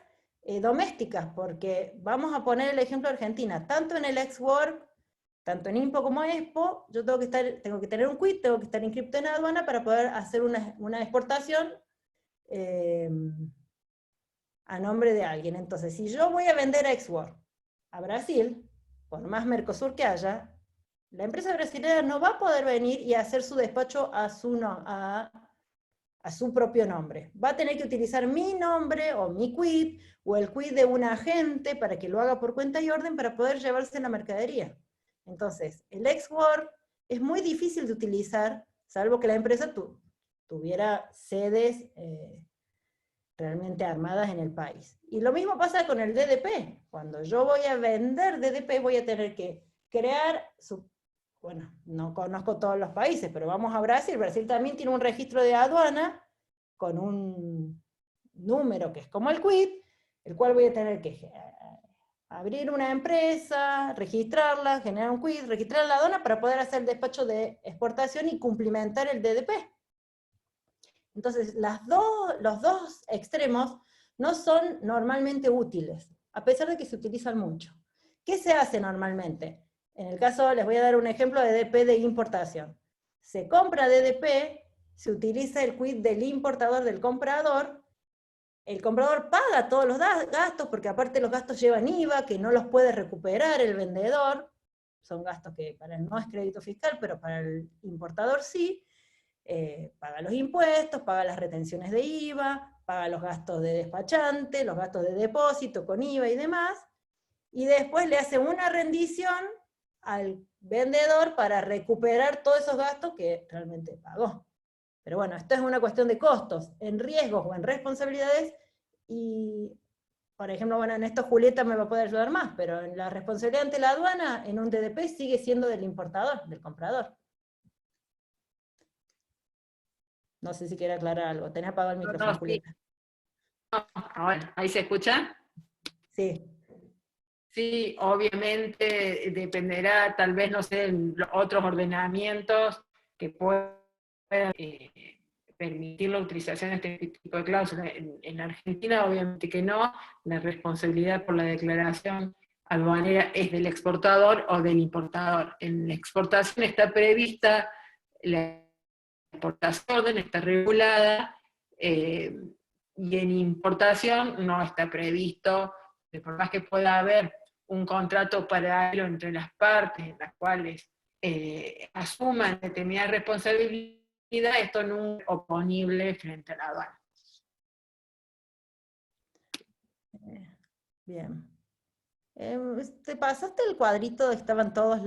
domésticas, porque vamos a poner el ejemplo de Argentina, tanto en el Export, tanto en IMPO como EXPO, yo tengo que tener un quit, tengo que estar inscripto en aduana para poder hacer una exportación a nombre de alguien. Entonces, si yo voy a vender Export a Brasil, por más Mercosur que haya, la empresa brasileña no va a poder venir y hacer su despacho a su propio nombre. Va a tener que utilizar mi nombre, o mi quit, o el quit de un agente, para que lo haga por cuenta y orden, para poder llevarse la mercadería. Entonces, el Export es muy difícil de utilizar, salvo que la empresa tuviera sedes realmente armadas en el país. Y lo mismo pasa con el DDP. Cuando yo voy a vender DDP, voy a tener que crear bueno, no conozco todos los países, pero vamos a Brasil. Brasil también tiene un registro de aduana con un número que es como el quit, el cual voy a tener que abrir una empresa, registrarla, generar un quit, registrar la aduana para poder hacer el despacho de exportación y cumplimentar el DDP. Entonces, los dos extremos no son normalmente útiles, a pesar de que se utilizan mucho. ¿Qué se hace normalmente? En el caso, les voy a dar un ejemplo de DDP de importación. Se compra DDP, se utiliza el quit del importador del comprador, el comprador paga todos los gastos, porque aparte los gastos llevan IVA, que no los puede recuperar el vendedor, son gastos que para él no es crédito fiscal, pero para el importador sí. Paga los impuestos, paga las retenciones de IVA, paga los gastos de despachante, los gastos de depósito con IVA y demás, y después le hace una rendición al vendedor para recuperar todos esos gastos que realmente pagó. Pero bueno, esto es una cuestión de costos, en riesgos o en responsabilidades, y por ejemplo, bueno, en esto Julieta me va a poder ayudar más, pero en la responsabilidad ante la aduana, en un DDP sigue siendo del importador, del comprador. No sé si quiere aclarar algo. Tenés apagado el micrófono, sí. Julieta. Ahora, ¿ahí se escucha? Sí. Sí, obviamente dependerá, tal vez, no sé, otros ordenamientos que puedan permitir la utilización de este tipo de cláusulas. En Argentina, obviamente que no, la responsabilidad por la declaración aduanera es del exportador o del importador. En la exportación está prevista la exportación, está regulada, y en importación no está previsto, por más que pueda haber un contrato paralelo entre las partes, en las cuales asuman determinada responsabilidad, esto no es oponible frente a la aduana. Bien. ¿Te pasaste el cuadrito donde estaban todos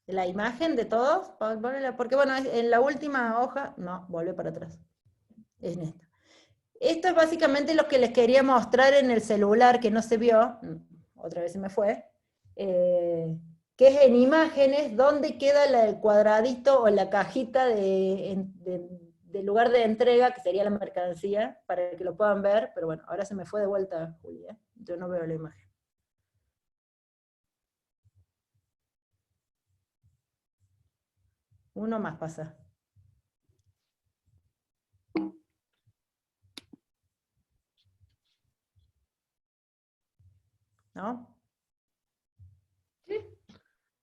la imagen de todos? Porque bueno, en la última hoja, no, volvé para atrás. Es en esta. Esto es básicamente lo que les quería mostrar en el celular, que no se vio, otra vez se me fue, que es en imágenes, donde queda el cuadradito o la cajita del lugar de entrega, que sería la mercancía, para que lo puedan ver, pero bueno, ahora se me fue de vuelta, Julia, yo no veo la imagen. Uno más pasa. ¿No?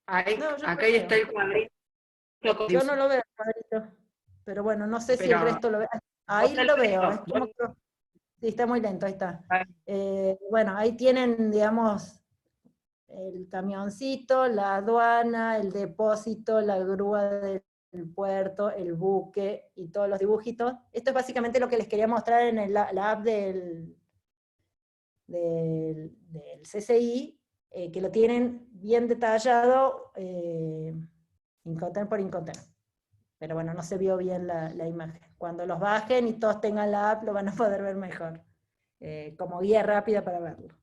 Ahí, No, yo no acá lo ya está veo. el cuadrito. Yo no lo veo el cuadrito. Pero bueno, no sé si el Pero resto lo ve. vos Ahí te lo veo. Es leo. como que... Sí, está muy lento, ahí está. Bueno, ahí tienen, digamos, el camioncito, la aduana, el depósito, la grúa del puerto, el buque y todos los dibujitos. Esto es básicamente lo que les quería mostrar en la app del CCI, que lo tienen bien detallado, Incoterm por Incoterm. Pero bueno, no se vio bien la imagen. Cuando los bajen y todos tengan la app, lo van a poder ver mejor. Como guía rápida para verlo.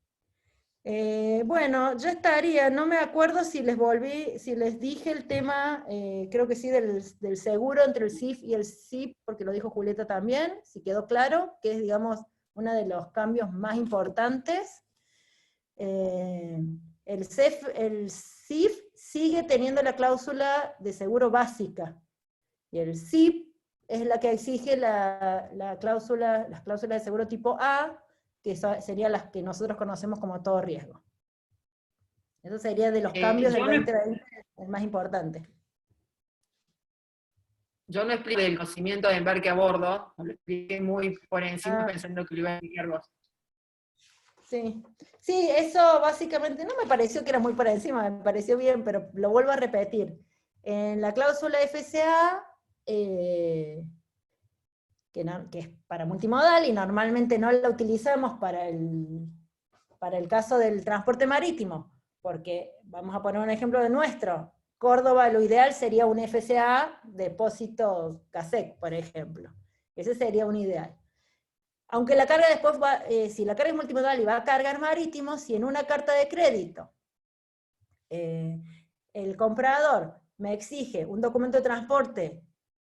Bueno, ya estaría, no me acuerdo si les dije el tema, creo que sí, del seguro entre el CIF y el SIP, porque lo dijo Julieta también, si quedó claro, que es, digamos, uno de los cambios más importantes. El SIF sigue teniendo la cláusula de seguro básica, y el SIP es la que exige las cláusulas de seguro tipo A, que serían las que nosotros conocemos como todo riesgo. Eso sería de los cambios del 2020 el más importante. Yo no expliqué el conocimiento de embarque a bordo, lo expliqué muy por encima pensando que lo iba a explicar vos. Sí. Sí, eso básicamente no me pareció que era muy por encima, me pareció bien, pero lo vuelvo a repetir. En la cláusula FCA, que es para multimodal y normalmente no la utilizamos para el caso del transporte marítimo, porque vamos a poner un ejemplo de nuestro. Córdoba, lo ideal sería un FCA depósito CASEC, por ejemplo. Ese sería un ideal. Aunque la carga después va, si la carga es multimodal y va a cargar marítimo, si en una carta de crédito el comprador me exige un documento de transporte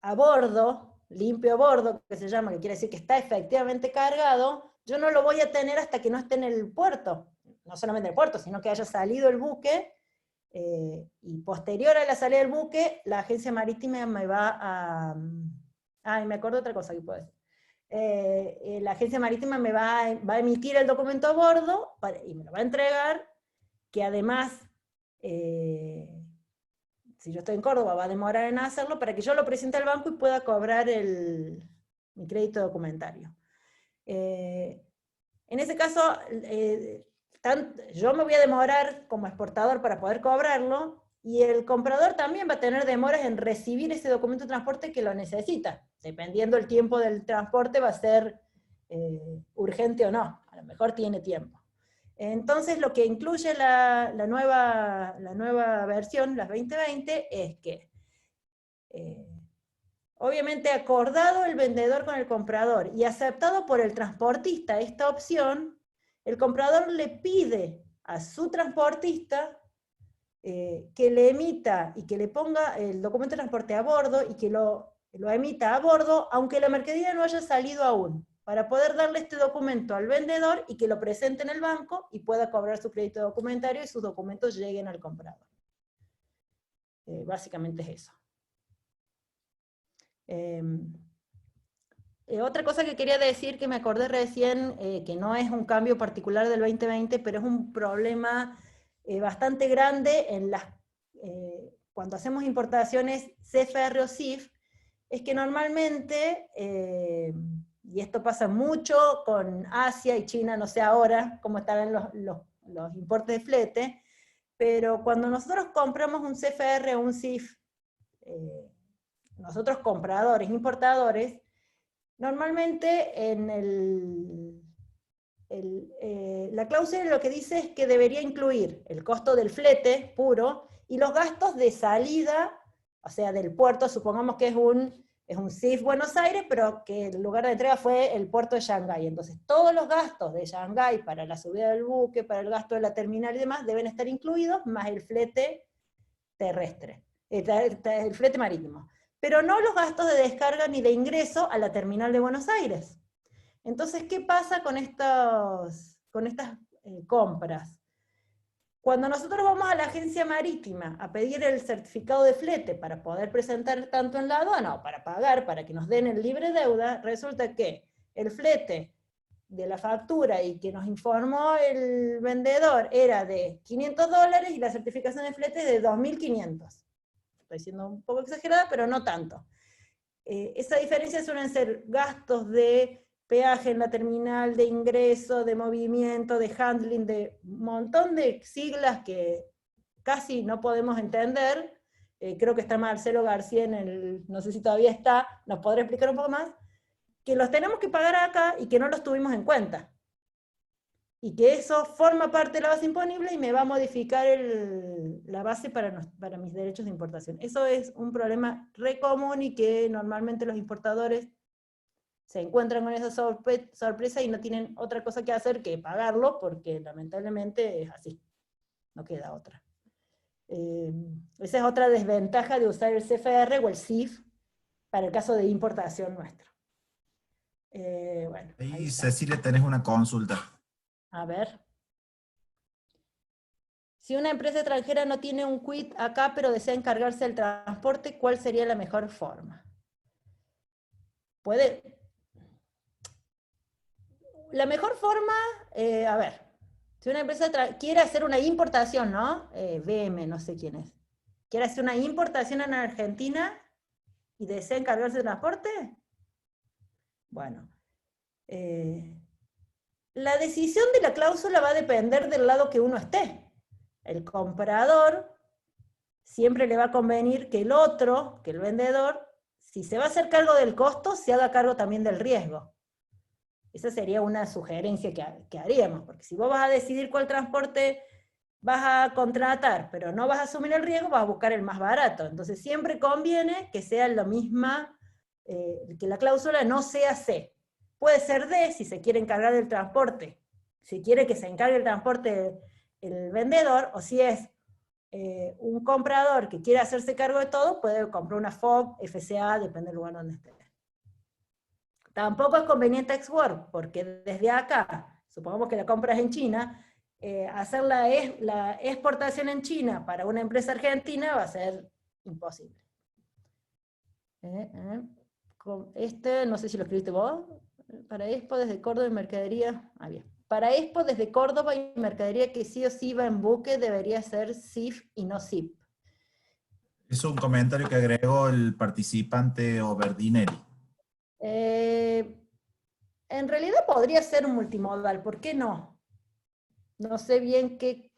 a bordo, limpio a bordo, que se llama, que quiere decir que está efectivamente cargado, yo no lo voy a tener hasta que no esté en el puerto. No solamente en el puerto, sino que haya salido el buque, y posterior a la salida del buque, la agencia marítima me va a... y me acuerdo otra cosa que puedo decir. La agencia marítima me va a emitir el documento a bordo y me lo va a entregar, que además, si yo estoy en Córdoba, va a demorar en hacerlo para que yo lo presente al banco y pueda cobrar mi crédito documentario. En ese caso, yo me voy a demorar como exportador para poder cobrarlo, y el comprador también va a tener demoras en recibir ese documento de transporte que lo necesita. Dependiendo del tiempo del transporte va a ser urgente o no, a lo mejor tiene tiempo. Entonces lo que incluye la nueva versión, las 2020, es que obviamente acordado el vendedor con el comprador y aceptado por el transportista esta opción, el comprador le pide a su transportista que le emita y que le ponga el documento de transporte a bordo y que lo emita a bordo, aunque la mercadería no haya salido aún, para poder darle este documento al vendedor y que lo presente en el banco y pueda cobrar su crédito documentario y sus documentos lleguen al comprador. Básicamente es eso. Otra cosa que quería decir, que me acordé recién, que no es un cambio particular del 2020, pero es un problema bastante grande cuando hacemos importaciones CFR o CIF, es que normalmente, y esto pasa mucho con Asia y China, no sé ahora cómo estarán los importes de flete, pero cuando nosotros compramos un CFR o un CIF, nosotros compradores, importadores, normalmente la cláusula lo que dice es que debería incluir el costo del flete puro y los gastos de salida, o sea, del puerto. Supongamos que es un CIF Buenos Aires, pero que el lugar de entrega fue el puerto de Shanghái. Entonces todos los gastos de Shanghái para la subida del buque, para el gasto de la terminal y demás, deben estar incluidos, más el flete terrestre, el flete marítimo. Pero no los gastos de descarga ni de ingreso a la terminal de Buenos Aires. Entonces, ¿qué pasa con estas compras? Cuando nosotros vamos a la agencia marítima a pedir el certificado de flete para poder presentar tanto en la aduana o para pagar, para que nos den el libre deuda, resulta que el flete de la factura y que nos informó el vendedor era de $500 y la certificación de flete de 2.500. Estoy siendo un poco exagerada, pero no tanto. Esa diferencia suelen ser gastos de peaje en la terminal, de ingreso, de movimiento, de handling, de un montón de siglas que casi no podemos entender. Creo que está Marcelo García en el, no sé si todavía está, nos podrá explicar un poco más, que los tenemos que pagar acá y que no los tuvimos en cuenta. Y que eso forma parte de la base imponible y me va a modificar la base para mis derechos de importación. Eso es un problema re común y que normalmente los importadores se encuentran con esa sorpresa y no tienen otra cosa que hacer que pagarlo, porque lamentablemente es así, no queda otra. Esa es otra desventaja de usar el CFR o el CIF para el caso de importación nuestro. Bueno, ahí Cecilia, tenés una consulta. A ver. Si una empresa extranjera no tiene un quit acá, pero desea encargarse del transporte, ¿cuál sería la mejor forma? La mejor forma, a ver, si una empresa quiere hacer una importación, ¿no? BM, no sé quién es. Quiere hacer una importación en Argentina y desea encargarse del transporte. Bueno, la decisión de la cláusula va a depender del lado que uno esté. El comprador siempre le va a convenir que el otro, que el vendedor, si se va a hacer cargo del costo, se haga cargo también del riesgo. Esa sería una sugerencia que haríamos, porque si vos vas a decidir cuál transporte vas a contratar, pero no vas a asumir el riesgo, vas a buscar el más barato. Entonces siempre conviene que sea la misma, que la cláusula no sea C. Puede ser D si se quiere encargar del transporte, si quiere que se encargue el transporte el vendedor, o si es un comprador que quiere hacerse cargo de todo, puede comprar una FOB, FCA, depende del lugar donde esté. Tampoco es conveniente export, porque desde acá, supongamos que la compra es en China, hacer la exportación en China para una empresa argentina va a ser imposible. No sé si lo escribiste vos. Para Expo desde Córdoba y mercadería. Bien. Para Expo desde Córdoba y mercadería que sí o sí va en buque debería ser CIF y no ZIP. Es un comentario que agregó el participante Overdinelli. En realidad podría ser un multimodal, ¿por qué no? No sé bien qué...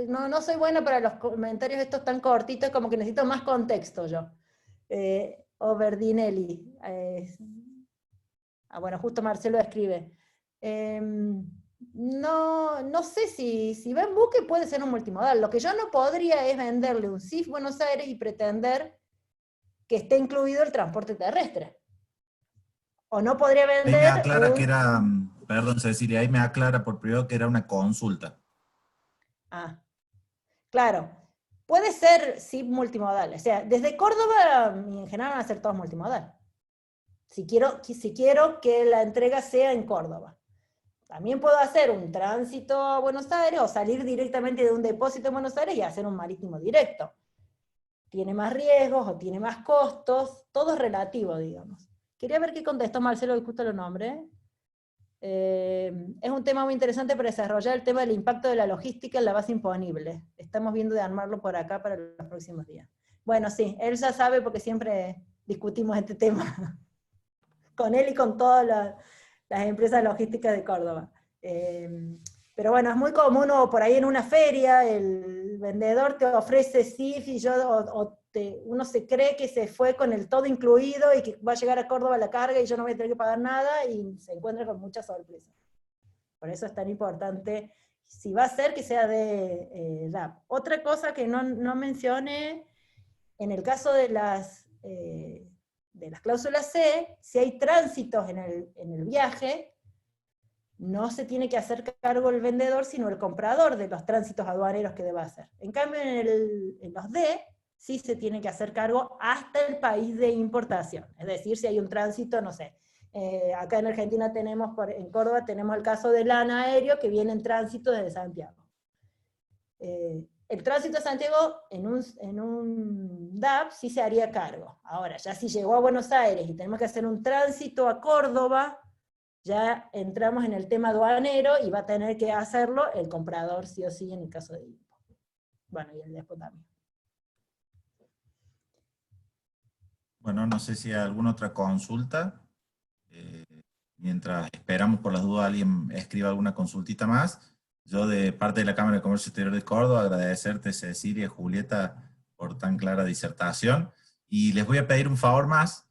no soy buena para los comentarios estos tan cortitos, como que necesito más contexto yo. Overdinelli. Bueno, justo Marcelo escribe. No sé si va en buque puede ser un multimodal. Lo que yo no podría es venderle un CIF Buenos Aires y pretender que esté incluido el transporte terrestre. O no podría vender... Ahí me aclara que era, perdón Cecilia, ahí me aclara por privado que era una consulta. Claro. Puede ser CIF multimodal. O sea, desde Córdoba en general van a ser todos multimodal. Si quiero que la entrega sea en Córdoba. También puedo hacer un tránsito a Buenos Aires o salir directamente de un depósito en Buenos Aires y hacer un marítimo directo. Tiene más riesgos o tiene más costos, todo es relativo, digamos. Quería ver qué contestó Marcelo, que justo lo nombré. Es un tema muy interesante para desarrollar el tema del impacto de la logística en la base imponible. Estamos viendo de armarlo por acá para los próximos días. Bueno, sí, él ya sabe porque siempre discutimos este tema con él y con todas las empresas logísticas de Córdoba. Pero bueno, es muy común por ahí en una feria, el vendedor te ofrece CIF y uno se cree que se fue con el todo incluido y que va a llegar a Córdoba la carga y yo no voy a tener que pagar nada y se encuentra con muchas sorpresas. Por eso es tan importante, si va a ser, que sea de DAP. Otra cosa que no mencioné, en el caso de las cláusulas C, si hay tránsitos en el viaje, no se tiene que hacer cargo el vendedor, sino el comprador de los tránsitos aduaneros que deba hacer. En cambio, en los D, sí se tiene que hacer cargo hasta el país de importación. Es decir, si hay un tránsito, no sé, acá en Argentina en Córdoba tenemos el caso del ANA aéreo que viene en tránsito desde Santiago. el tránsito a Santiago en un DAP sí se haría cargo. Ahora, ya si llegó a Buenos Aires y tenemos que hacer un tránsito a Córdoba, ya entramos en el tema aduanero y va a tener que hacerlo el comprador sí o sí en el caso de INPO. Bueno, y el después también. Bueno, no sé si hay alguna otra consulta. Mientras esperamos por las dudas alguien escriba alguna consultita más. Yo de parte de la Cámara de Comercio Exterior de Córdoba agradecerte, Cecilia y Julieta, por tan clara disertación. Y les voy a pedir un favor más.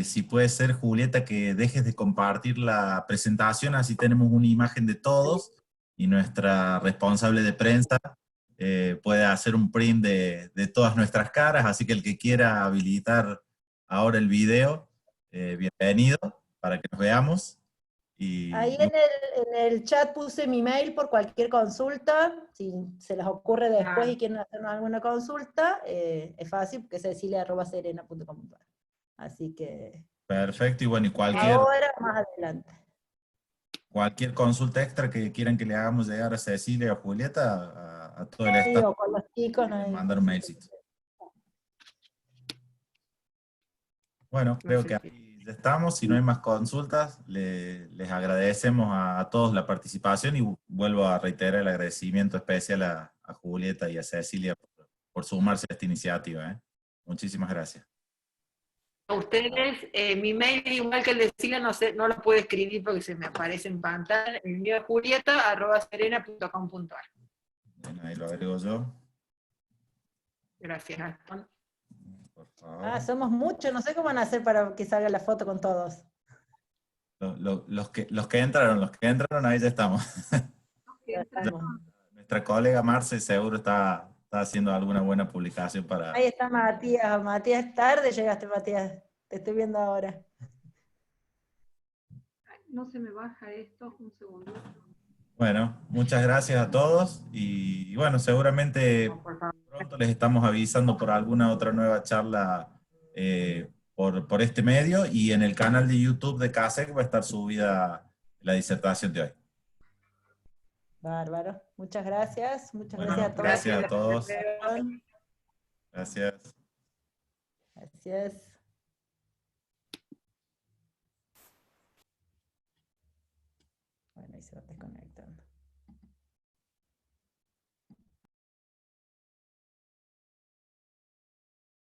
Si puede ser, Julieta, que dejes de compartir la presentación, así tenemos una imagen de todos y nuestra responsable de prensa puede hacer un print de todas nuestras caras, así que el que quiera habilitar ahora el video, bienvenido, para que nos veamos. Ahí Y en el chat puse mi mail por cualquier consulta, si se les ocurre después y quieren hacernos alguna consulta, es fácil, porque es cecilia@serena.com.ar. Así que... perfecto, y bueno, y ahora, más adelante. cualquier consulta extra que quieran que le hagamos llegar a Cecilia o Julieta, a todo el staff, O con los chicos, no hay... mandar un mailcito. Bueno, creo que ahí ya estamos. Si no hay más consultas, les agradecemos a todos la participación y vuelvo a reiterar el agradecimiento especial a Julieta y a Cecilia por sumarse a esta iniciativa. Muchísimas gracias. A ustedes, mi mail igual que el de Silvia, no sé, no lo puedo escribir porque se me aparece en pantalla. El mío es julieta@serena.com.ar. Bueno, ahí lo agrego yo. Gracias, Gastón. Por favor. Somos muchos, no sé cómo van a hacer para que salga la foto con todos. Los que entraron, ahí ya estamos. Ya estamos. Nuestra colega Marce seguro está haciendo alguna buena publicación para... Ahí está Matías. Matías, tarde llegaste, Matías. Te estoy viendo ahora. No se me baja esto, un segundo. Bueno, muchas gracias a todos y bueno, seguramente pronto les estamos avisando por alguna otra nueva charla por este medio, y en el canal de YouTube de CASEC va a estar subida la disertación de hoy. Bárbaro. Muchas gracias. Muchas Bueno, gracias a todos. gracias a todos. Gracias. Gracias. Bueno, ahí se va desconectando.